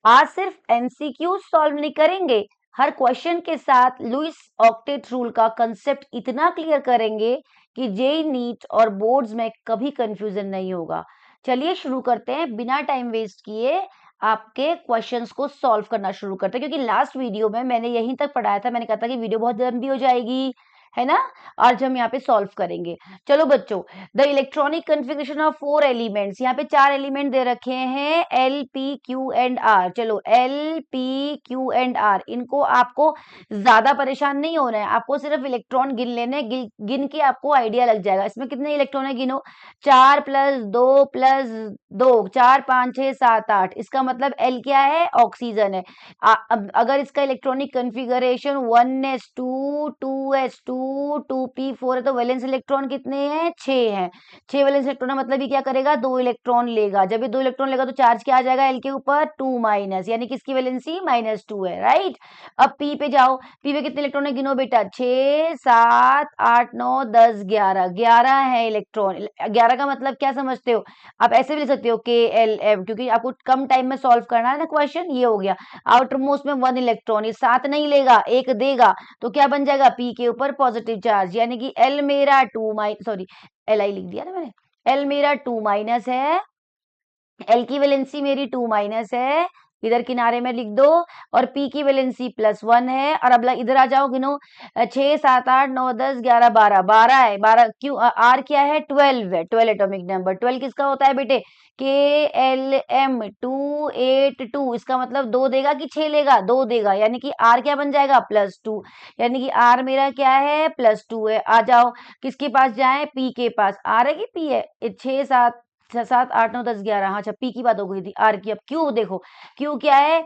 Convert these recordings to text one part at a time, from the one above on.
आज सिर्फ MCQ solve नहीं करेंगे, हर क्वेश्चन के साथ लुईस ऑक्टेट रूल का कंसेप्ट इतना क्लियर करेंगे कि जेई नीट और बोर्ड्स में कभी कंफ्यूजन नहीं होगा। चलिए शुरू करते हैं, बिना टाइम वेस्ट किए आपके क्वेश्चंस को सॉल्व करना शुरू करते हैं, क्योंकि लास्ट वीडियो में मैंने यहीं तक पढ़ाया था। मैंने कहा था कि वीडियो बहुत लंबी हो जाएगी, है ना। आज हम यहाँ पे सॉल्व करेंगे। चलो बच्चों, the electronic configuration of 4 elements, यहाँ पे 4 एलिमेंट दे रखे हैं, L P Q and R. चलो L P Q and R, इनको आपको ज्यादा परेशान नहीं होना है, आपको सिर्फ इलेक्ट्रॉन गिन लेने, गिन के आपको आइडिया लग जाएगा इसमें कितने इलेक्ट्रॉन है। गिनो, 4+2+2, 4 5 6 7 8, इसका मतलब एल क्या है, ऑक्सीजन है। अब अगर इसका electronic configuration 1s2 2s2 2p4 है, तो वैलेंस इलेक्ट्रॉन कितने हैं, 6 हैं। 6 वैलेंस इलेक्ट्रॉन है, मतलब ये क्या करेगा, 2 इलेक्ट्रॉन लेगा। जब ये 2 इलेक्ट्रॉन लेगा तो चार्ज क्या आ जाएगा एल के ऊपर, 2 माइनस, यानी कि इसकी वैलेंसी -2 है, राइट। अब पी पे जाओ, पी पे कितने इलेक्ट्रॉन है, गिनो बेटा, 6 7 8 9 10 11, 11 है इलेक्ट्रॉन। 11 का मतलब क्या समझते हो, आप ऐसे भी लिख सकते हो के एल एम, क्योंकि आपको कम टाइम में सॉल्व करना है ना क्वेश्चन। ये हो गया आउटर मोस्ट में 1 इलेक्ट्रॉन, ये 7 नहीं लेगा, 1 देगा, तो क्या बन जाएगा, पी के ऊपर पॉजिटिव चार्ज, यानी कि एल मेरा 2 माइनस, सॉरी एल आई लिख दिया ना मैंने, एल मेरा 2 माइनस है, एल की वैलेंसी मेरी 2 माइनस है, इधर किनारे में लिख दो, और पी की वैलेंसी +1 है। और अब इधर आ जाओ, गिनो, 6 7 8 9 10 11 12, 12 है, 12 क्यों, आर क्या है, 12 है, 12 एटॉमिक नंबर। 12 किसका होता है बेटे, के एल एम 282, इसका मतलब 2 देगा कि 6 लेगा, 2 देगा, यानी कि आर क्या बन जाएगा, +2, यानी कि आर मेरा क्या है, +2 है। आ जाओ, किसके पास जाए, पी के पास। आर है कि पी है, 6 7 7 8 9 10 11, हाँ अच्छा, पी की बात हो गई थी, आर की। अब क्यू देखो, क्यू क्या है,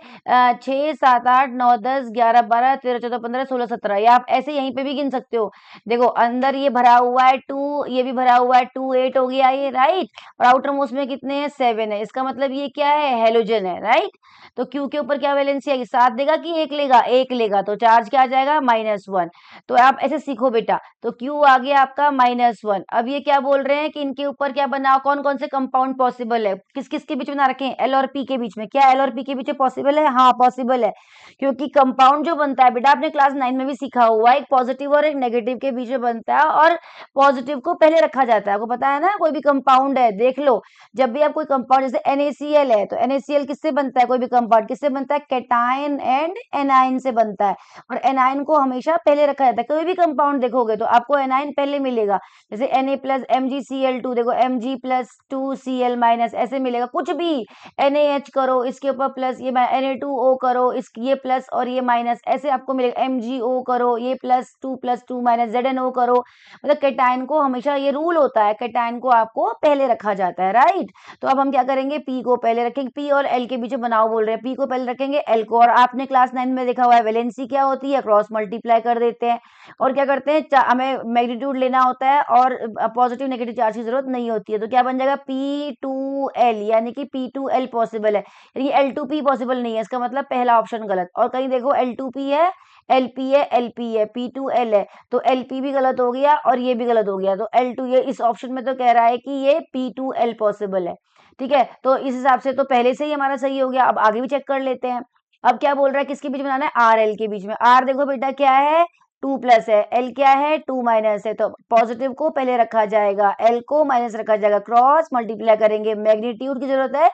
6 7 8 9 10 11 12 13 14 15 16 17, या आप ऐसे यहीं पे भी गिन सकते हो। देखो अंदर ये भरा हुआ है 2, ये भी भरा हुआ है 2, 8 हो गया ये, राइट। और आउटर मोस्ट में कितने हैं, 7 है, इसका मतलब ये क्या है, हेलोजन है, राइट। तो क्यू के ऊपर क्या वैलेंसी आएगी, 7 देगा कि 1 लेगा, 1 लेगा, तो चार्ज क्या आ जाएगा, -1। तो आप ऐसे सीखो बेटा, तो क्यू आ गया आपका -1। अब ये क्या बोल रहे हैं कि इनके ऊपर क्या बनाओ, कौन कौन से कंपाउंड पॉसिबल है, किस किस के बीच में बना रखे हैं, एल और पी के बीच में। क्या एल और पी के बीच में पॉसिबल है, हाँ पॉसिबल है, क्योंकि कंपाउंड जो बनता है बेटा, आपने क्लास 9 में भी सीखा हुआ है, एक पॉजिटिव और एक नेगेटिव के बीच में बनता है, और पॉजिटिव को पहले रखा जाता है, आपको पता है ना। कोई भी कंपाउंड है देख लो, जब भी आप कोई कंपाउंड, जैसे NaCl है, तो NaCl किससे बनता है, कोई भी कंपाउंड किससे बनता है, कैटायन एंड एनायन से बनता है, और एनायन को हमेशा पहले रखा जाता है। कोई भी कंपाउंड देखोगे तो आपको एनायन पहले मिलेगा, जैसे Na+MgCl2, देखो Mg+2Cl- ऐसे मिलेगा, कुछ भी NaH करो, इसके ऊपर प्लस, ये Na2O करो, इस ये प्लस और ये माइनस, ऐसे आपको मिलेगा। MgO करो, ये +2 ZnO करो, मतलब कैटायन को हमेशा, ये रूल होता है, कैटायन को आपको पहले रखा जाता है, राइट। तो अब हम क्या करेंगे, पी को पहले रखेंगे, पी और एल के बीच में बनाओ बोल रहे हैं, पी को पहले रखेंगे, एल को, और आपने क्लास 9 में देखा हुआ है वैलेंसी क्या होती है, क्रॉस मल्टीप्लाई कर देते हैं, और क्या करते हैं, हमें मैग्नीट्यूड लेना होता है, और पॉजिटिव नेगेटिव चार्ज की जरूरत नहीं होती है। तो क्या बन जाएगा, P2L, यानी कि P2L पॉसिबल है, यानी L2P पॉसिबल नहीं है, इसका मतलब पहला ऑप्शन गलत। और कहीं देखो L2P है, LP है, LP है, P2L है, तो LP भी गलत हो गया और ये भी गलत हो गया, तो L2, ये इस ऑप्शन में तो कह रहा है कि ये P2L पॉसिबल है, ठीक है। तो इस हिसाब से तो पहले से ही हमारा सही हो गया। अब आगे भी चेक कर लेते हैं। अब क्या बोल रहा है, किसके बीच में बनाना है, आर एल के बीच में। आर देखो बेटा क्या है, 2+ है, एल क्या है, 2- है, तो पॉजिटिव को पहले रखा जाएगा, एल को माइनस रखा जाएगा, क्रॉस मल्टीप्लाई करेंगे, मैग्नीट्यूड की जरूरत है,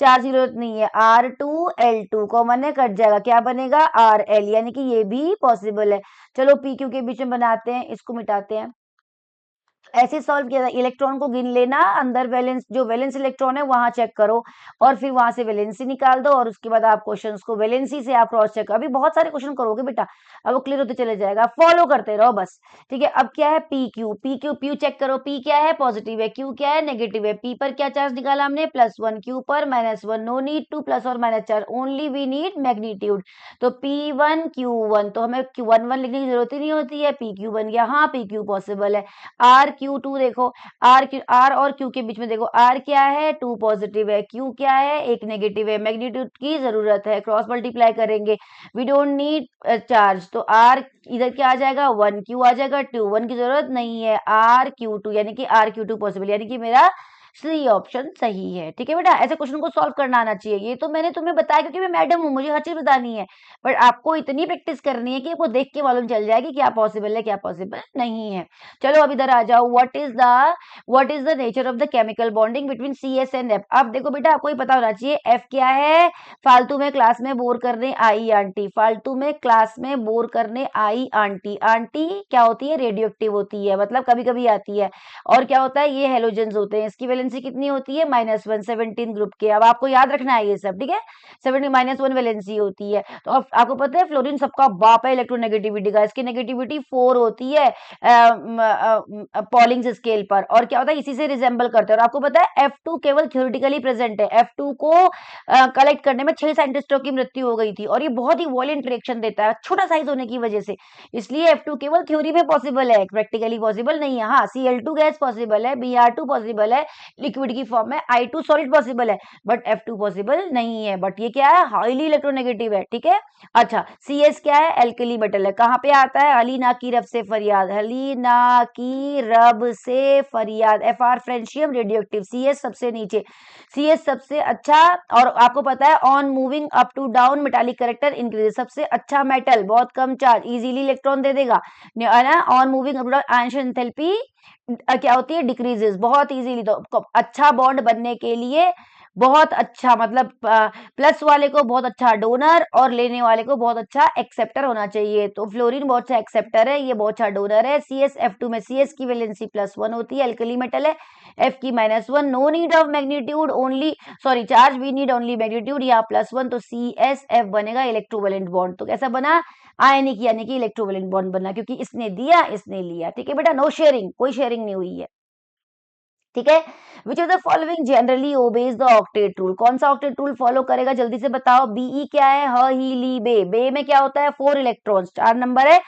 चार्ज की जरूरत नहीं है, R2L2 कॉमन है, कट जाएगा, क्या बनेगा, RL, यानी कि ये भी पॉसिबल है। चलो पी क्यू के बीच में बनाते हैं, इसको मिटाते हैं। ऐसे सॉल्व किया था, इलेक्ट्रॉन को गिन लेना, अंदर वैलेंस, जो वैलेंस इलेक्ट्रॉन है वहां चेक करो, और फिर वहां से वैलेंसी निकाल दो, और उसके बाद आप क्वेश्चंस को वैलेंसी से आप क्रॉस चेक, अभी बहुत सारे क्वेश्चन करोगे बेटा, अब वो क्लियर होते चले जाएगा, फॉलो करते रहो बस, ठीक है। अब क्या है, P Q, P Q, P check करो, पी क्या है, पॉजिटिव है, क्यू क्या है, नेगेटिव है, पी पर क्या चार्ज निकाला हमने, +1, क्यू पर -1, नो नीड टू प्लस और minus charge, only we need magnitude. तो P1Q1, तो हमें Q11 लिखने की जरूरत ही नहीं होती है, पी क्यू बन गया, हाँ पी क्यू पॉसिबल है। RQ2 देखो, आर और क्यू के बीच में देखो, आर क्या है, 2 पॉजिटिव है, क्यू क्या है, 1 नेगेटिव है, मैग्नीट्यूड की जरूरत है, क्रॉस मल्टीप्लाई करेंगे, वी डोंट नीड चार्ज, तो आर इधर क्या आ जाएगा, 1, क्यू आ जाएगा 2, 1 की जरूरत नहीं है, RQ2, यानी कि RQ2 पॉसिबल, यानी कि मेरा सी ऑप्शन सही है। ठीक है बेटा, ऐसे क्वेश्चन को सॉल्व करना आना चाहिए। ये तो मैंने तुम्हें बताया क्योंकि मैं मैडम हूँ, मुझे हर चीज बतानी है, बट आपको इतनी प्रैक्टिस करनी है कि आपको देख के मालूम चल जाए कि क्या पॉसिबल है क्या पॉसिबल नहीं है। चलो अब इधर आ जाओ, what is the nature of the chemical bonding between C S and F. अब देखो बेटा, आपको ही पता होना चाहिए एफ क्या है। फालतू में क्लास में बोर करने आई आंटी, फालतू में क्लास में बोर करने आई आंटी। आंटी क्या होती है, रेडियो एक्टिव होती है, मतलब कभी कभी आती है। और क्या होता है, ये हेलोजेंस होते हैं, इसकी वैलेंसी कितनी होती है, -1, 17 ग्रुप के। अब आपको याद रखना है ये सब, ठीक है। 70 -1 वैलेंसी होती है। तो अब आपको पता है फ्लोरीन सबका बाप है इलेक्ट्रोनेगेटिविटी का, इसकी नेगेटिविटी 4 होती है पॉलिंग्स स्केल पर। और क्या होता है, इसी से रिजेंबल करते हैं। और आपको पता है F2 केवल थ्योरेटिकली प्रेजेंट है, F2 को कलेक्ट करने में 6 साइंटिस्टों की मृत्यु हो गई थी, और ये बहुत ही वॉलेंट रिएक्शन देता है छोटा साइज होने की वजह से। इसलिए F2 केवल थ्योरी में पॉसिबल है, प्रैक्टिकली पॉसिबल नहीं है। हाँ, Cl2 गैस पॉसिबल है, Br2 पॉसिबल है लिक्विड की फॉर्म में, I2 सॉलिड पॉसिबल है, बट F2 पॉसिबल नहीं है। बट ये क्या है, हाईली इलेक्ट्रोनेगेटिव है। ठीक है। अच्छा, CS क्या है, एल्कली मेटल है। कहाँ पे आता है, हली ना की रब से फरियाद, हली ना की रब से फरियाद। Fr francium radio active, CS सबसे नीचे, CS सबसे अच्छा। और आपको पता है on moving up to down metallic character increase, सबसे अच्छा मेटल, बहुत कम चार्ज, इजीली इलेक्ट्रॉन दे देगा, है ना। On moving up to down ion enthalpy क्या होती है, डिक्रीजेस बहुत इजीली। तो अच्छा बॉन्ड बनने के लिए बहुत अच्छा, मतलब प्लस वाले को बहुत अच्छा डोनर और लेने वाले को बहुत अच्छा एक्सेप्टर होना चाहिए। तो फ्लोरीन बहुत अच्छा एक्सेप्टर है, ये बहुत अच्छा डोनर है। CsF2 में CS की वैलेंसी +1 होती है, अल्कली मेटल है। F की -1, no need of magnitude only, sorry charge, we need only magnitude, यहाँ +1, तो CsF बनेगा इलेक्ट्रोवेलेंट बॉन्ड। तो कैसा बना, आयनिक यानी कि इलेक्ट्रोवेलेंट बॉन्ड बना, क्योंकि इसने दिया इसने लिया। ठीक है बेटा, नो शेयरिंग, कोई शेयरिंग नहीं हुई है। ठीक है। विच of the following generally obeys the octet rule, कौन सा ऑक्टेट रूल फॉलो करेगा, जल्दी से बताओ। बीई क्या है, ह ही ली बे, बे में क्या होता है, 4 इलेक्ट्रॉन्स, 4 नंबर है,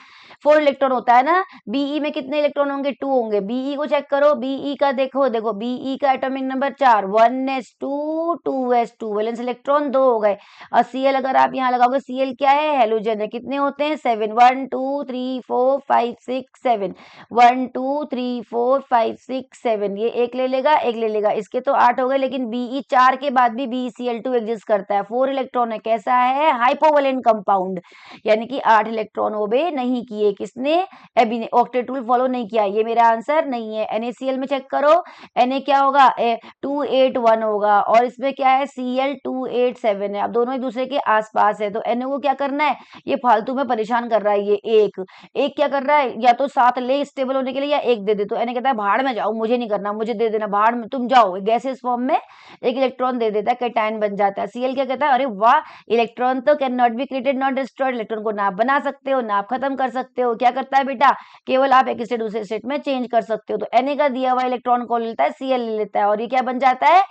4 इलेक्ट्रॉन होता है ना। बीई में कितने इलेक्ट्रॉन होंगे, 2 होंगे। बीई को चेक करो, बीई का देखो देखो, बीई का atomic number 4, 1s2 2s2, valence electron 2 हो गए। और Cl अगर आप यहाँ लगाओगे, Cl क्या है, हेलोजन है, कितने होते हैं, 7, 1 2 3 4 5 6 7, 1 2 3 4 5 6 7, ये एक ले लेगा एक ले लेगा, इसके तो 8 हो गए। लेकिन बीई 4 के बाद भी BeCl2 एग्जिस्ट करता है, 4 इलेक्ट्रॉन है, कैसा है, हाइपोवेलेंट कंपाउंड, यानी कि 8 इलेक्ट्रॉन ओबे नहीं किए, किसने, एबी ने, ऑक्टेट रूल फॉलो नहीं किया। ये मेरा आंसर नहीं है। NaCl में चेक करो, Na क्या होगा, 281 होगा, और इसमें क्या है, Cl 287 है। अब दोनों एक दूसरे के आसपास है, तो Na को क्या करना है, ये फालतू में परेशान कर रहा है। ये एक एक क्या कर रहा है, या तो साथ ले स्टेबल होने के लिए, या एक दे दे। तो Na कहता है भाड़ में जाओ, मुझे नहीं करना, मुझे दे देना, भाड़ में तुम जाओ। गैसेस फॉर्म में एक इलेक्ट्रॉन दे देता है, कैटायन बन जाता है। Cl क्या कहता है, अरे वाह, इलेक्ट्रॉन तो can not be created not destroyed, electron को ना बना सकते हो ना आप खत्म कर सकते हो। क्या करता है बेटा, केवल आप एक स्टेट दूसरे स्टेट में चेंज कर सकते हो। तो Na का दिया हुआ इलेक्ट्रॉन को लेता है, Cl ले लेता है, और ये क्या बन जाता है,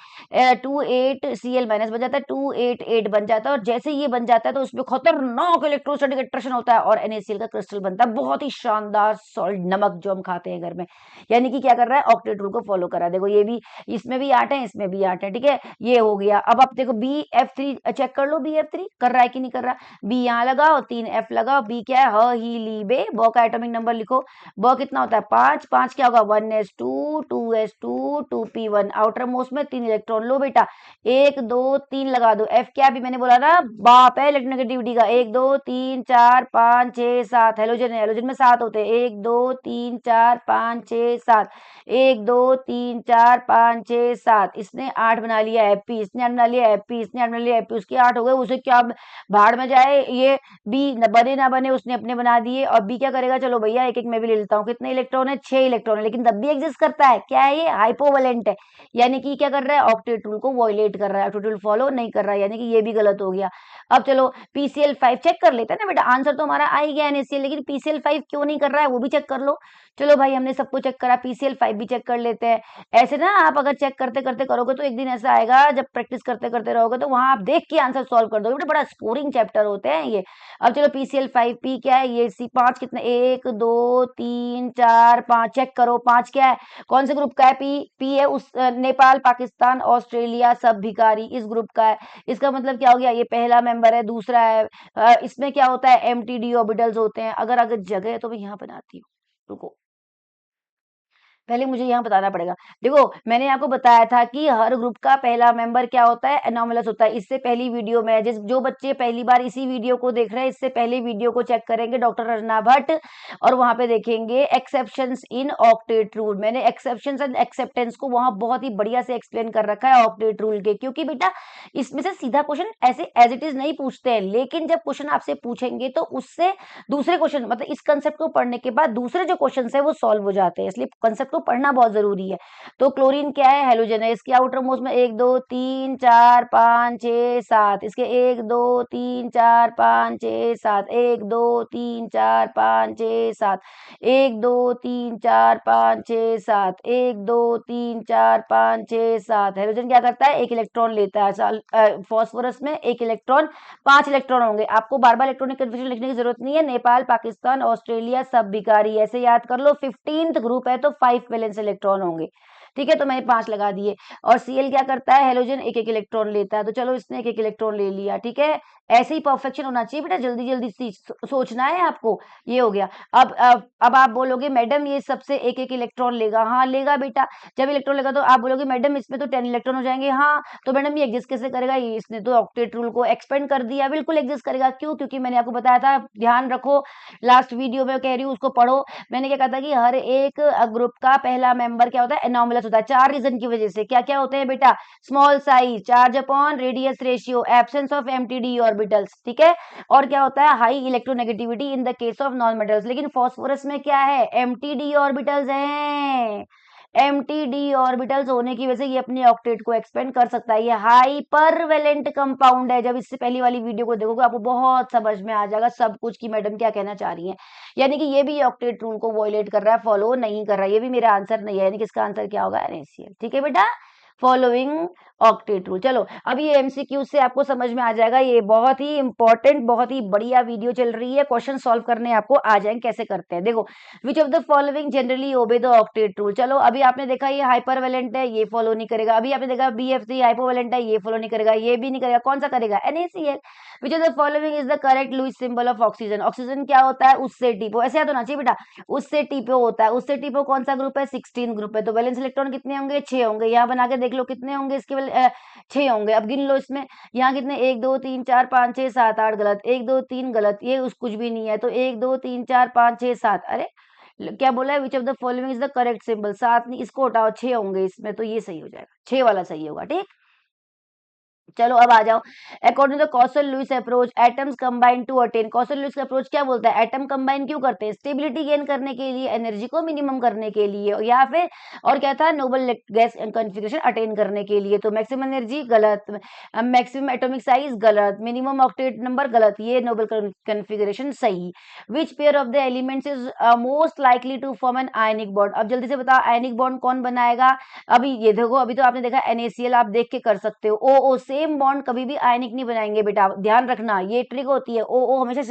28 Cl माइनस बन जाता है, 288 बन जाता है। और जैसे ये बन जाता है तो उसमें खतरनाक इलेक्ट्रोस्टैटिक अट्रैक्शन होता है, और NaCl का क्रिस्टल बनता है, बहुत ही शानदार सॉल्ट, नमक जो हम खाते हैं घर में। यानी कि क्या कर रहा है, ऑक्टेट रूल को फॉलो कर रहा है। देखो ये भी, इसमें भी 8 है, इसमें भी 8 है। ठीक है, ये हो गया। अब आप देखो BF3 चेक कर लो, BF3 कर रहा है कि नहीं कर रहा। बी यहाँ लगाओ, 3 F लगाओ, बी क्या है, ह ही ली बे, ब का एटॉमिक नंबर लिखो, ब कितना होता है, 5, 5 क्या होगा, 1s2 2s2 2p1, outer most में 3 इलेक्ट्रॉन लो बेटा, 1 2 3 लगा दो। F क्या, भी मैंने बोला ना, बाप है इलेक्ट्रोनेगेटिविटी का, 1 2 3 4 5 6 7, हेलोजन है, हेलोजन में 7 होते हैं, 1 2 3 4 5 6 7, 1 2 3 4 5 6 7, इसने 8 बना लिया Fp, इसने 8 बना लिया Fp, इसने 8 बना लिया Fp, उसके 8 हो गए, उसे क्या भाड़ में जाए, ये बी न बने ना बने, उसने अपने बना दिए। और बी क्या करेगा, चलो भैया एक एक मैं भी ले लेता हूँ, कितने इलेक्ट्रॉन है, 6 इलेक्ट्रॉन है, लेकिन तब भी एग्जिस्ट करता है, क्या है ये, हाइपोवेलेंट है, यानी कि क्या कर रहा है, ऑक्टेट रूल को वॉयलेट कर रहा है, ऑक्टेट रूल फॉलो नहीं कर रहा है, यानी कि ये भी गलत हो गया। अब चलो PCl5 चेक कर लेते हैं ना बेटा, आंसर तो हमारा आ ही गया NaCl, लेकिन PCl5 क्यों नहीं कर रहा है वो भी चेक कर लो। चलो भाई, हमने सबको चेक करा, PCl5 भी चेक कर लेते हैं। ऐसे ना आप अगर चेक करते करते करोगे तो एक दिन ऐसा आएगा, जब प्रैक्टिस करते करते रहोगे तो वहां आप देख के आंसर सॉल्व कर दोगे, बड़ा स्कोरिंग चैप्टर होते हैं ये। अब चलो PCl5P क्या है, ये C5 कितना, 1 2 3 4 5, चेक करो 5 क्या है, कौन से ग्रुप का है, P है, उस नेपाल पाकिस्तान ऑस्ट्रेलिया सब भिखारी इस ग्रुप का है। इसका मतलब क्या हो गया, ये पहला मेंबर है, दूसरा है, इसमें क्या होता है, MTD ऑर्बिटल्स होते हैं। अगर अगर जगह है तो मैं यहाँ बनाती हूँ, रुको, पहले मुझे यहाँ बताना पड़ेगा। देखो मैंने आपको बताया था कि हर ग्रुप का पहला मेंबर क्या होता है, एनोमलस होता है। इससे पहली वीडियो में जिस जो बच्चे पहली बार इसी वीडियो को देख रहे हैं, इससे पहले वीडियो को चेक करेंगे डॉक्टर रचना भट्ट, और वहां पे देखेंगे एक्सेप्शंस इन ऑक्टेट रूल। मैंने एक्सेप्शंस एंड एक्सेप्टेंस को वहां बहुत ही बढ़िया से एक्सप्लेन कर रखा है ऑक्टेट रूल के, क्योंकि बेटा इसमें से सीधा क्वेश्चन ऐसे एज इट इज नहीं पूछते हैं, लेकिन जब क्वेश्चन आपसे पूछेंगे तो उससे दूसरे क्वेश्चन, मतलब इस कंसेप्ट को पढ़ने के बाद दूसरे जो क्वेश्चन है वो सॉल्व हो जाते हैं, इसलिए कंसेप्ट को पढ़ना बहुत जरूरी है। तो क्लोरीन क्या है, हेलोजन है। इसके आउटर मोस्ट में 1 2 3 4 5 6 7, इसके 1 2 3 4 5 6 7, 1 2 3 4 5 6 7, 1 2 3 4 5 6 7, 1 2 3 4 5 6 7। हेलोजन क्या करता है, एक इलेक्ट्रॉन लेता है। फॉस्फोरस में एक इलेक्ट्रॉन, 5 इलेक्ट्रॉन होंगे। आपको बार बार इलेक्ट्रॉनिक कन्फ्यूजन लिखने की जरूरत नहीं है। नेपाल, पाकिस्तान, ऑस्ट्रेलिया सब बिकारी, ऐसे याद कर लो। 15th ग्रुप है तो 5 वैलेंस इलेक्ट्रॉन होंगे। ठीक है, तो मैंने 5 लगा दिए। और सीएल क्या करता है, हेलोजन एक एक इलेक्ट्रॉन लेता है, तो चलो इसने एक एक इलेक्ट्रॉन ले लिया। ठीक है, ऐसे ही परफेक्शन होना चाहिए बेटा, जल्दी जल्दी सोचना है आपको। ये हो गया। अब आप बोलोगे मैडम ये सबसे एक एक इलेक्ट्रॉन लेगा। हाँ लेगा बेटा, जब इलेक्ट्रॉन लेगा तो आप बोलोगे मैडम इसमें तो 10 इलेक्ट्रॉन हो जाएंगे। हाँ, तो मैडम ये एग्जिस्ट कैसे करेगा, ये इसने तो ऑक्टेट रूल को एक्सपेंड कर दिया। बिल्कुल एग्जिस्ट करेगा। क्यों, क्योंकि मैंने आपको बताया था, ध्यान रखो, लास्ट वीडियो में कह रही हूँ उसको पढ़ो। मैंने क्या कहा था कि हर एक ग्रुप का पहला मेंबर क्या होता है, एनोमलस होता है। 4 रीजन की वजह से। क्या क्या होते हैं बेटा, small size, charge upon radius ratio, absence of empty orbitals. ठीक है, और क्या होता है, high electronegativity in the case of non metals. लेकिन फॉस्फोरस में क्या है, एम्प्टी ऑर्बिटल्स हैं। एम्प्टी ऑर्बिटल्स होने की वजह से ये अपने ऑक्टेट को एक्सपेंड कर सकता है। ये हाइपर वैलेंट कंपाउंड है। जब इससे पहली वाली वीडियो को देखोगे आपको बहुत समझ में आ जाएगा सब कुछ कि मैडम क्या कहना चाह रही है। यानी कि ये भी ऑक्टेट रूल को वॉयलेट कर रहा है, फॉलो नहीं कर रहा है। ये भी मेरा आंसर नहीं है, यानी कि इसका आंसर क्या होगा, NaCl। ठीक है बेटा, फॉलोइंग ऑक्टेट रूल। चलो अब ये एमसीक्यू से आपको समझ में आ जाएगा। ये बहुत ही इंपॉर्टेंट, बहुत ही बढ़िया वीडियो चल रही है। क्वेश्चन सॉल्व करने आपको आ जाएंगे, कैसे करते हैं देखो। विच of the following generally obey the octet rule. चलो अभी आपने देखा ये हाइपरवेलेंट है, ये फॉलो नहीं करेगा। अभी आपने देखा BF3 हाइपोवेलेंट है, ये फॉलो नहीं करेगा, ये भी नहीं करेगा। कौन सा करेगा, NaCl। Which of the following is the correct Lewis symbol of oxygen. Oxygen क्या होता है, उससे टीपो। ऐसे याद होना चाहिए बेटा, उससे टीपो होता है। उससे टीपो कौन सा ग्रुप है, 16 ग्रुप है। तो वैलेंस इलेक्ट्रॉन कितने होंगे, 6 होंगे। यहाँ बना के देख लो कितने होंगे इसके 6 होंगे। अब गिन लो इसमें, यहाँ कितने, 1 2 3 4 5 6 7 8, गलत। 1 2 3 गलत, ये उस कुछ भी नहीं है। तो 1 2 3 4 5 6 7, अरे क्या बोला है, विच of the following is the correct symbol. 7 नहीं, इसको हटाओ, 6 होंगे इसमें, तो ये सही हो जाएगा, 6 वाला सही होगा। ठीक, चलो अब आ जाओ। According to Kossel Lewis approach, atoms combine to attain. Kossel Lewis approach क्या बोलता है, एटम कंबाइन क्यों करते हैं, स्टेबिलिटी गेन करने के लिए, एनर्जी को मिनिमम करने के लिए, या फिर और क्या था, नोबल गैस कॉन्फ़िगरेशन अटेन करने के लिए। तो मैक्सिमम एनर्जी गलत, मैक्सिमम एटॉमिक साइज गलत, मिनिमम ऑक्टेट नंबर गलत, ये नोबल कॉन्फ़िगरेशन सही। Which pair of the elements is most likely to form an ionic bond. अब जल्दी से बताओ आयनिक बॉन्ड कौन बनाएगा। अभी ये देखो, अभी तो आपने देखा NaCl, आप देख के कर सकते हो। ओ सेम बॉन्ड कभी भी आयनिक नहीं बनाएंगे बेटा, ध्यान रखना, ये ट्रिक होती है। ओ हमेशा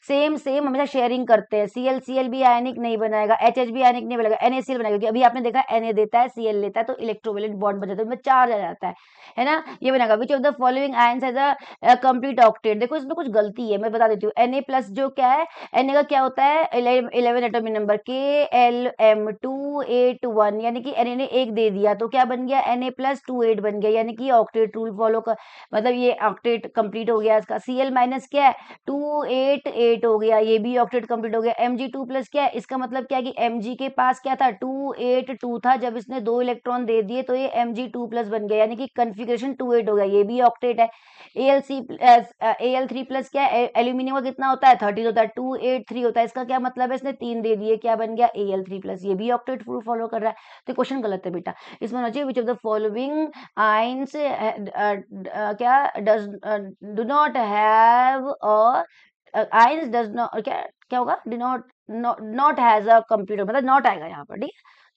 सेम सेम हमेशा शेयरिंग करते हैं। Cl भी आयनिक नहीं बनाएगा, HH भी आयनिक नहीं बनाएगा, NaCl बनाएगा। क्योंकि अभी आपने देखा Na देता है, Cl लेता है, तो इलेक्ट्रोवैलेंट बॉन्ड बन जाता है, उसमें चार्ज आ जाता है ना, ये बनाएगा। विच of the following ions has a complete octet. देखो इसमें कुछ गलती है, मैं बता देती हूँ। Na प्लस जो क्या है, Na का क्या होता है, 11 एटॉमिक नंबर, KLM281, यानी कि Na ने एक दे दिया तो क्या बन गया, Na+28 बन गया, यानी कि ऑक्टेट रूल फॉलो कर, मतलब ये ऑक्टेट कंप्लीट हो गया इसका। Cl माइनस क्या है, 288 हो गया, ये भी ऑक्टेट कंप्लीट हो गया। Mg2 प्लस क्या है, इसका मतलब क्या है कि Mg के पास क्या था, 282 था, जब इसने 2 इलेक्ट्रॉन दे दिए तो ये Mg2 प्लस बन गया, यानी कि कन्फिग्रेशन 28 हो गया, ये भी ऑक्टेट है। Al3 प्लस क्या है, एल्यूमिनियम का कितना होता है, 30 होता है, 283 होता है। इसका क्या मतलब है, इसने 3 दे दिए, क्या बन गया, Al3 प्लस, ये भी ऑक्टेट रूल फॉलो कर रहा है। तो क्वेश्चन गलत है बेटा, इसमें होना चाहिए which of the following ions क्या does do not have ions does not, क्या क्या होगा, do not not has a computer, मतलब नॉट आएगा यहाँ पर। ठीक,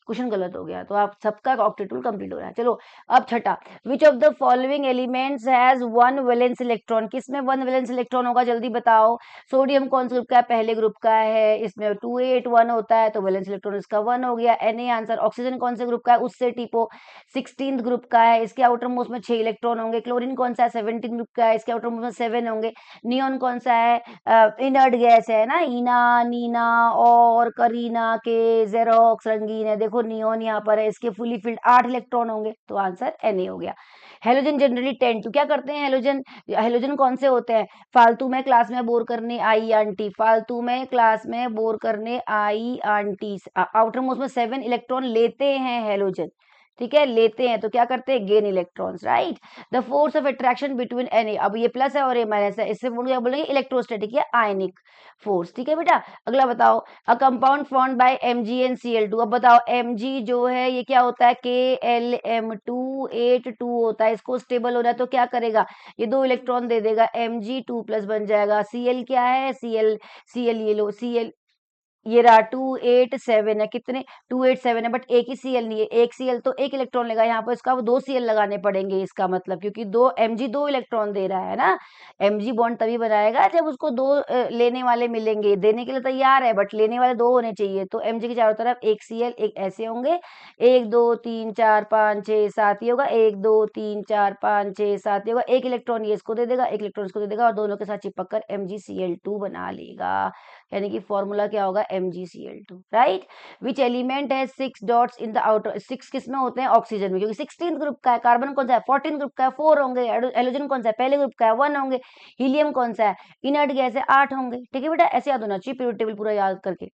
क्वेश्चन गलत हो गया, तो आप सबका ऑक्टेट रूल कंप्लीट हो रहा है। चलो अब छठा, विच of the following elements has 1 valence electron. किसमें 1 वैलेंस इलेक्ट्रॉन होगा, जल्दी बताओ। सोडियम कौन से ग्रुप का है, पहले ग्रुप का है, इसमें 281 होता है, तो वैलेंस इलेक्ट्रॉन इसका 1 हो गया। Na answer. ऑक्सीजन कौन से ग्रुप का है, उससे टीपो, 16th ग्रुप का है, इसके आउटर मोस्ट में 6 इलेक्ट्रॉन होंगे। क्लोरीन कौन सा है, 17 ग्रुप का है, इसके आउटर मोस्ट में 7 होंगे। नियोन कौन सा है, इनर्ट गैस है ना, ईना, नीना और करीना के जेरोक्स रंगीन है। देखो देखो नियोन यहाँ पर है, इसके फुली फिल्ड 8 इलेक्ट्रॉन होंगे, तो आंसर Na हो गया। हेलोजन जनरली टेंड टू, क्या करते हैं हेलोजन, हेलोजन कौन से होते हैं, फालतू में क्लास में बोर करने आई आंटी, फालतू में क्लास में बोर करने आई आंटी, आउटर मोस्ट में 7 इलेक्ट्रॉन लेते हैं हेलोजन, ठीक है, लेते हैं, तो क्या करते हैं, gain electrons, right. The force of attraction between an, अब ये प्लस है और ये माइनस है, इससे क्या बोलेंगे, इलेक्ट्रोस्टैटिक या आयनिक फोर्स, ठीक है बेटा। अगला बताओ, a compound formed by Mg and Cl2, अब बताओ Mg जो है ये क्या होता है, KLM282 होता है, इसको स्टेबल होना है तो क्या करेगा, ये 2 इलेक्ट्रॉन दे देगा, Mg2+ बन जाएगा। Cl क्या है, Cl ये लो, Cl ये रहा 287 है, कितने 287 है, बट एक ही Cl नहीं है, एक Cl तो एक इलेक्ट्रॉन लेगा, यहाँ पर इसका 2 Cl लगाने पड़ेंगे, इसका मतलब क्योंकि Mg 2 इलेक्ट्रॉन दे रहा है ना, Mg बॉन्ड तभी बनाएगा जब उसको 2 लेने वाले मिलेंगे, देने के लिए तैयार है बट लेने वाले 2 होने चाहिए, तो Mg के चारों तरफ एक Cl एक ऐसे होंगे, 1 2 3 4 5 6 7 ये होगा, 1 2 3 4 5 6 7 ये होगा, एक इलेक्ट्रॉन ये इसको दे देगा, एक इलेक्ट्रॉन इसको दे देगा और दोनों के साथ चिपक कर MgCl2 बना लेगा, यानी कि फॉर्मूला क्या होगा, MgCl2, राइट। विच एलिमेंट है 6 डॉट्स इन द आउटर, 6 किस में होते हैं, ऑक्सीजन में, क्योंकि 16 ग्रुप का है, कार्बन कौन सा है 14 ग्रुप का है 4 होंगे, हेलोजन कौन सा है पहले ग्रुप का है 1 होंगे, हीलियम कौन सा है इनर्ट गैस है 8 होंगे, ठीक है बेटा, ऐसे याद होना चाहिए, पीरियड टेबल पूरा याद करके।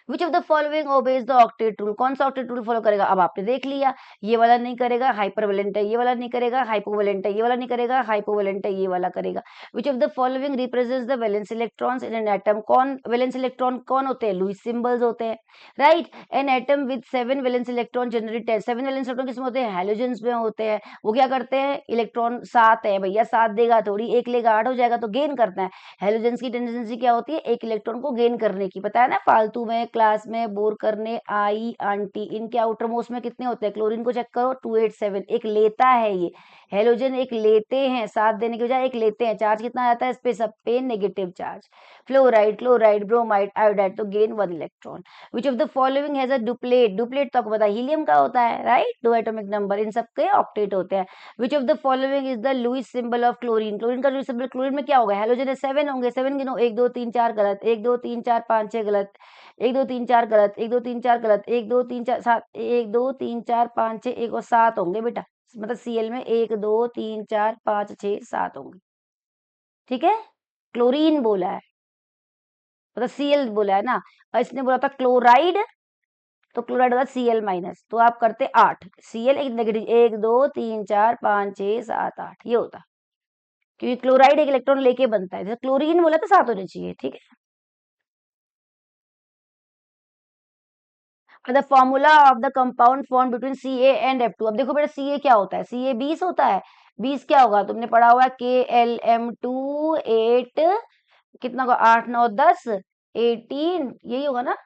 विच of the following obeys the octet rule, कौन सा ऑक्टेट रूल फॉलो करेगा, अब आपने देख लिया, ये वाला नहीं करेगा हाइपरवेलेंट है, ये वाला नहीं करेगा हाइपोवेलेंट है, ये वाला नहीं करेगा हाइपोवेलेंट है, ये वाला करेगा। विच of the following represents the valence electrons in an atom, कौन वैलेंस इलेक्ट्रॉन कौन होते हैं, लुईस सिंबल्स होते हैं, right. An atom with 7 valence electron generally 10, 7 valence electron किसमें होते हैं, हैलोजेंस में होते हैं, वो क्या करते हैं, इलेक्ट्रॉन 7 है भैया, 7 देगा थोड़ी, एक लेगा 8 हो जाएगा, तो गेन करता है, हैलोजेंस की टेंडेंसी क्या होती है, एक इलेक्ट्रॉन को गेन करने की, पता है ना, फालतू में क्लास में बोर करने आई आंटी, इनके आउटर मोस्ट में कितने होते हैं, क्लोरीन को चेक करो 287, एक लेता है ये, हेलोजन एक लेते हैं, 7 देने के बजाय एक लेते हैं, चार्ज कितना आता है इस पे, सब पे negative charge, fluoride chloride bromide iodide, तो gain 1 electron. Which of the following has a duplet, duplet तो आपको पता है हीलियम का होता है, राइट, 2 एटॉमिक नंबर, इन सबके ऑक्टेट होते हैं। Which of the following is the Lewis symbol of chlorine, chlorine का लुईस सिंबल, क्लोरीन में क्या होगा, हेलोजन है 7 होंगे, 7 गिनो 1 2 3 4 गलत, 1 2 3 4 5 6 गलत, 1 2 3 4 गलत, 1 2 3 4 गलत, 1 2 3 4 7, 1 2 3 4 5 6 1 और 7 होंगे बेटा, मतलब Cl में 1 2 3 4 5 6 7 होंगे, ठीक है, क्लोरीन बोला है, मतलब Cl बोला है ना, और इसने बोला था क्लोराइड, तो क्लोराइड होगा Cl-, तो आप करते 8, Cl एक नेगेटिव, 1 2 3 4 5 6 7 8 ये होता, क्योंकि क्लोराइड एक इलेक्ट्रॉन लेके बनता है, जैसे क्लोरीन बोला तो 7 होने चाहिए, ठीक है। The formula of the compound form between Ca and F2, अब देखो बेटा Ca क्या होता है, Ca 20 होता है, 20 क्या होगा, तुमने पढ़ा हुआ है KLM2 8, कितना होगा 8 9 10 18, यही होगा ना,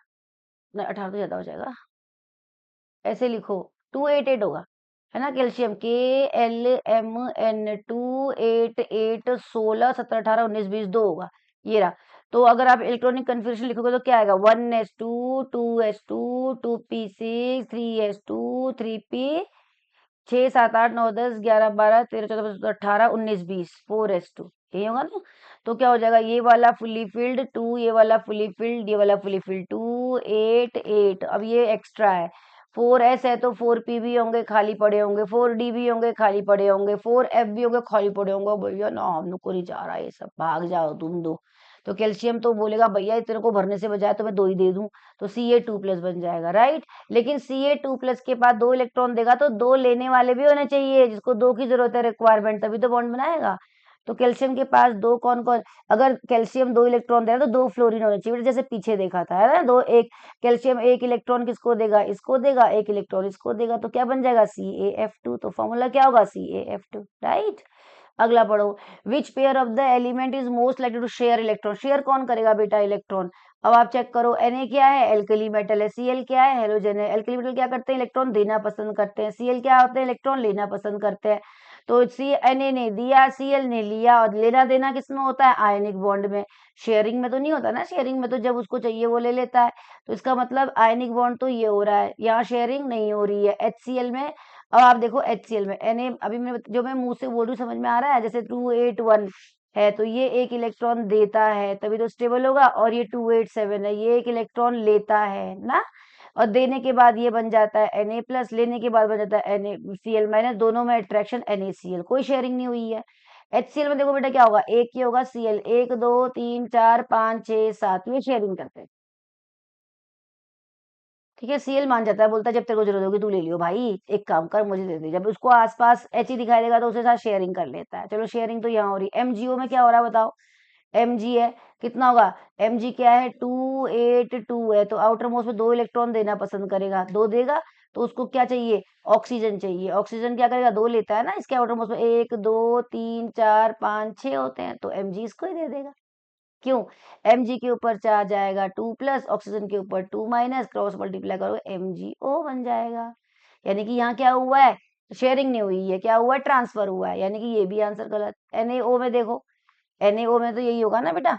18 तो ज्यादा हो जाएगा, ऐसे लिखो 288 होगा, है ना, कैल्शियम KLMN2 8 16 17 18 19 20 2 होगा, ये रहा। तो अगर आप इलेक्ट्रॉनिक कन्फिग्रेशन लिखोगे तो क्या आएगा, 1s2 2s2 2p6 3s2 3p 6 7 8 9 10 11 12 13 14 15 18 19 20 4s2, यही होगा ना, तो क्या हो जाएगा, ये वाला फुली फिल्ड 2, ये वाला फुली फिल्ड, ये वाला फुली फिल्ड 2 8 8, अब ये एक्स्ट्रा है, 4s है तो 4p भी होंगे खाली पड़े होंगे, 4d भी होंगे खाली पड़े होंगे, 4f भी होंगे खाली पड़े होंगे, भैया ना हम लोग को नहीं जा रहा ये सब, भाग जाओ तुम दो, तो कैल्शियम तो बोलेगा भैया तेरे को भरने से बजाय तो मैं 2 ही दे दूं, तो Ca2+ बन जाएगा, राइट। लेकिन Ca2+ के बाद 2 इलेक्ट्रॉन देगा तो 2 लेने वाले भी होने चाहिए, जिसको 2 की जरूरत है, रिक्वायरमेंट, तभी तो बॉन्ड बनाएगा, तो कैल्शियम के पास 2 कौन कौन, अगर कैल्शियम 2 इलेक्ट्रॉन दे रहा है तो 2 फ्लोरीन होने चाहिए, जैसे पीछे देखा था, है ना, 2 एक कैल्शियम, एक इलेक्ट्रॉन किसको देगा, इसको देगा, एक इलेक्ट्रॉन इसको देगा, तो क्या बन जाएगा CaF2, तो फॉर्मूला क्या होगा CaF2, राइट। अगला पढ़ो, which pair of the element is most likely to share electron, share कौन करेगा बेटा इलेक्ट्रॉन, अब आप चेक करो, Na क्या है, एल्कली मेटल है, Cl क्या है, हेलोजन है, एल्कली मेटल क्या करते हैं, इलेक्ट्रॉन देना पसंद करते हैं, Cl क्या होते हैं, इलेक्ट्रॉन लेना पसंद करते हैं, तो Na ने दिया, Cl ने लिया, और लेना देना किसमें होता है, आयनिक बॉन्ड में, शेयरिंग में तो नहीं होता ना, शेयरिंग में तो जब उसको चाहिए वो ले लेता है, तो इसका मतलब आयनिक बॉन्ड तो ये हो रहा है, यहाँ शेयरिंग नहीं हो रही है, HCl में, अब आप देखो HCl में Na, अभी मैं जो मैं मुंह से बोल रही हूँ समझ में आ रहा है, जैसे 281 है तो ये एक इलेक्ट्रॉन देता है तभी तो स्टेबल होगा, और ये 287 है ये एक इलेक्ट्रॉन लेता है ना, और देने के बाद ये बन जाता है Na+, लेने के बाद बन जाता है NaCl-, दोनों में अट्रैक्शन NaCl, कोई शेयरिंग नहीं हुई है। HCl में देखो बेटा क्या होगा, एक ही होगा Cl, 1 2 3 4 5 6 7, ये शेयरिंग करते हैं। ठीक है, Cl मान जाता है, बोलता है जब तेरे को जरूरत होगी तू ले लियो भाई, एक काम कर मुझे दे दे। जब उसको आसपास He दिखाई देगा तो उसके साथ शेयरिंग कर लेता है। चलो शेयरिंग तो यहाँ हो रही है। MgO में क्या हो रहा है बताओ, Mg है, कितना होगा, Mg क्या है, 2 8 2 है, तो आउटर मोस्ट में 2 इलेक्ट्रॉन देना पसंद करेगा, 2 देगा, तो उसको क्या चाहिए, ऑक्सीजन चाहिए। ऑक्सीजन क्या करेगा, 2 लेता है ना, इसके आउटर मोस्ट में 1 2 3 4 5 6 होते हैं, तो Mg इसको ही दे देगा। क्यों, Mg के ऊपर चार्ज आएगा 2+, ऑक्सीजन के ऊपर 2-, क्रॉस मल्टीप्लाई करोगे MgO बन जाएगा। यानी कि यहाँ क्या हुआ है, शेयरिंग नहीं हुई है, क्या हुआ है, ट्रांसफर हुआ है, यानी कि ये भी आंसर गलत। NaO में देखो, NaO में तो यही होगा ना बेटा,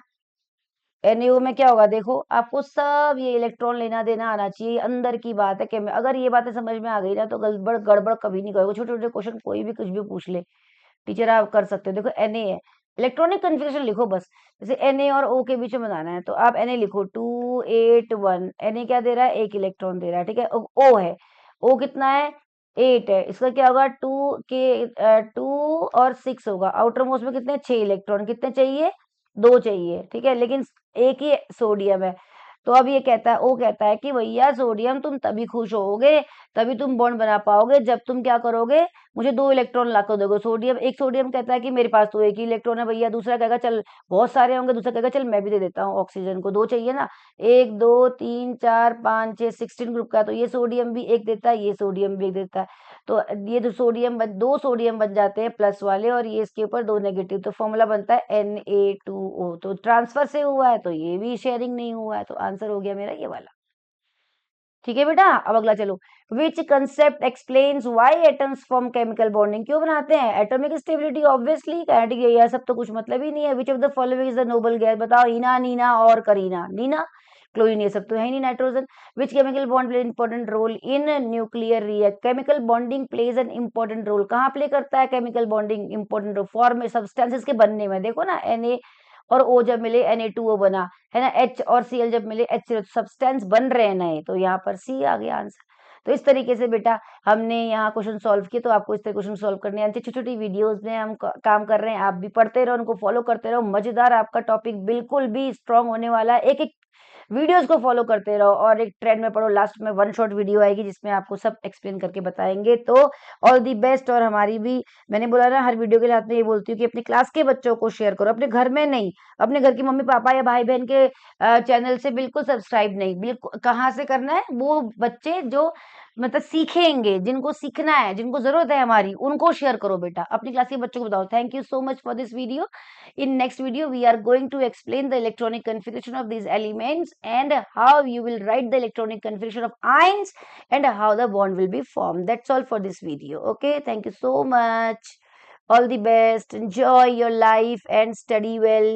NaO में क्या होगा, देखो आपको सब ये इलेक्ट्रॉन लेना देना आना चाहिए, ये अंदर की बात है कि अगर ये बातें समझ में आ गई ना तो गड़बड़ गड़बड़ कभी नहीं करोगे। छोटे छोटे क्वेश्चन कोई भी कुछ भी पूछ ले, टीचर आप कर सकते हो। देखो Na है, इलेक्ट्रॉनिक कन्फिग्रेशन लिखो बस, जैसे Na और O के बीच में बनाना है तो आप Na लिखो 2 8 1। Na क्या दे रहा है, 1 इलेक्ट्रॉन दे रहा है, ठीक है। O है, O कितना है, 8 है, इसका क्या होगा, 2 और 6 होगा। आउटर मोस्ट में कितने, 6 इलेक्ट्रॉन, कितने चाहिए, 2 चाहिए, ठीक है, लेकिन एक ही सोडियम है। तो अब ये कहता है, ओ कहता है कि भैया सोडियम तुम तभी खुश होगे, तभी तुम बॉन्ड बना पाओगे जब तुम क्या करोगे, मुझे 2 इलेक्ट्रॉन ला कर दोगे। सोडियम कहता है कि मेरे पास तो एक ही इलेक्ट्रॉन है भैया, दूसरा कहेगा चल बहुत सारे होंगे, दूसरा कहेगा चल मैं भी दे देता हूँ, ऑक्सीजन को 2 चाहिए ना, 1 2 3 4 5 6 16 ग्रुप का, तो ये सोडियम भी एक देता है, ये सोडियम भी एक देता है। तो ये तो दो सोडियम बन जाते हैं प्लस वाले, और ये इसके ऊपर 2 नेगेटिव, तो फॉर्मूला बनता है Na2O। तो ट्रांसफर से हुआ है तो ये भी शेयरिंग नहीं हुआ है, तो आंसर हो गया मेरा ये वाला। ठीक है बेटा, अब अगला चलो, which concept explains why atoms form chemical bonding, क्यों बनाते हैं, एटॉमिक स्टेबिलिटी ऑब्वियसली, काइनेटिक, यह सब तो कुछ मतलब ही नहीं है। विच of the following is the noble gas, बताओ, हीना नीना और करीना, नीना क्लोरीन, ये सब तो है ही नहीं, nitrogen. Which chemical bond play important role in nuclear react, chemical bonding plays an important role, कहाँ प्ले करता है chemical bonding important role, form substances के बनने में। देखो ना, Na और O जब मिले Na2O बना, है ना, H और Cl जब मिले HCl, सब्सटेंस बन रहे हैं नए, तो यहाँ पर C आ गया आंसर। तो इस तरीके से बेटा हमने यहाँ क्वेश्चन सॉल्व किए, तो आपको इस तरह क्वेश्चन सॉल्व करने हैं, छोटी छोटी वीडियोस में हम काम कर रहे हैं, आप भी पढ़ते रहो, उनको फॉलो करते रहो, मजेदार आपका टॉपिक बिल्कुल भी स्ट्रांग होने वाला है। एक एक वीडियोस को फॉलो करते रहो और एक ट्रेंड में पढ़ो, लास्ट में 1 शॉट वीडियो आएगी जिसमें आपको सब एक्सप्लेन करके बताएंगे। तो ऑल दी बेस्ट। और हमारी भी, मैंने बोला ना हर वीडियो के साथ में ये बोलती हूँ कि अपनी क्लास के बच्चों को शेयर करो, अपने घर में नहीं, अपने घर की मम्मी पापा या भाई बहन के चैनल से बिल्कुल सब्सक्राइब नहीं, बिल्कुल कहाँ से करना है, वो बच्चे जो मतलब सीखेंगे, जिनको सीखना है, जिनको जरूरत है हमारी, उनको शेयर करो बेटा, अपनी क्लास के बच्चों को बताओ। Thank you so much for this video. In next video, we are going to explain the electronic configuration of these elements and how you will write the electronic configuration of ions and how the bond will be formed. That's all for this video. Okay, thank you so much. All the best. Enjoy your life and study well.